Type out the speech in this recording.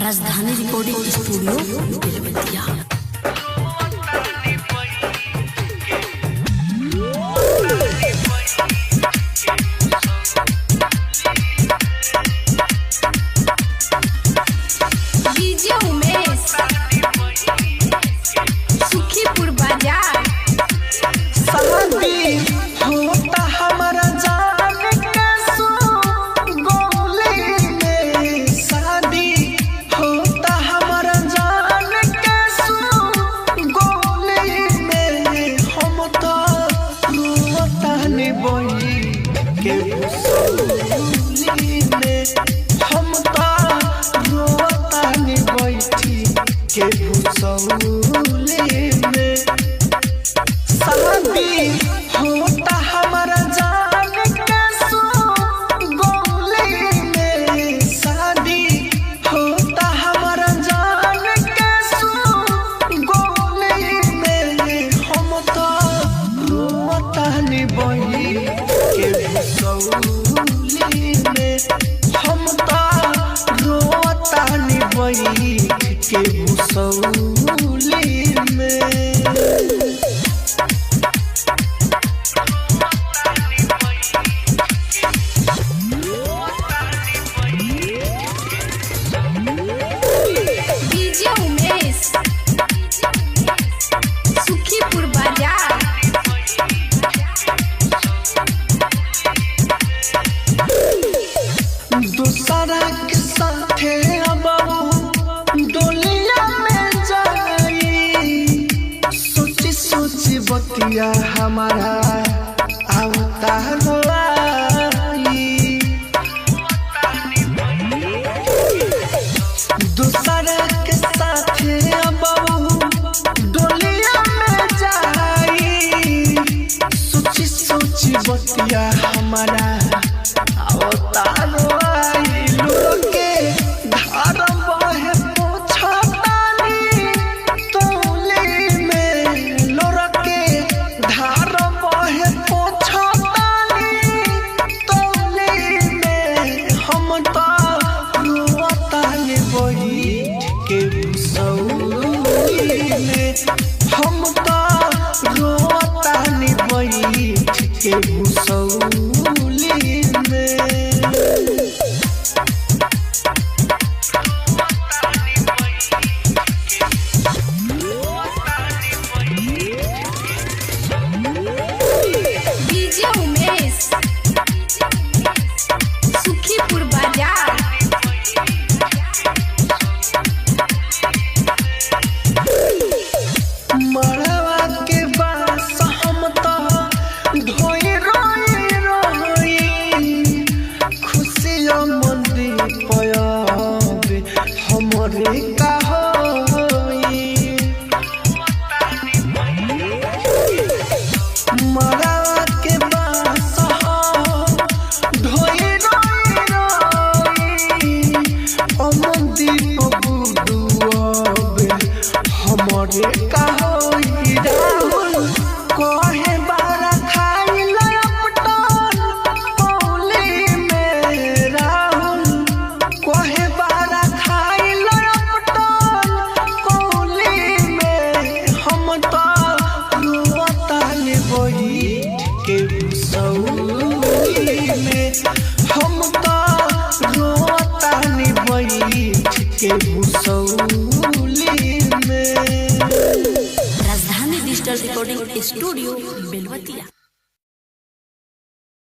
राजधानी recording studio Belwatia. Sukhipur बाजार सुखीपुर बाजार दूसरा के साथे डोलिया में जाई सोची सोची बतिया हमारा आवता दूसरा के साथे डोलिया में जाई सोची सोची बतिया हमारा आवता हम तो रोतानी बैठ के भूसौली में। सुखीपुर बाजार मरवा के बास हम तो ढोई रोई खुशिया मंदिर पयाबे हमरे का होई मरवा के बास ढोई रोई मंदिर बुडुआबे हमरे का होई राहुल कहे बारा खाई लपटन पौली में राहुल कहे बारा खाई लपटन पौली में हम तो रोतानी बैठ के भूसौली में हम तो रोतानी बैठ के भूसौली में। राजधानी डिजिटल रिकॉर्डिंग स्टूडियो बेलवतिया।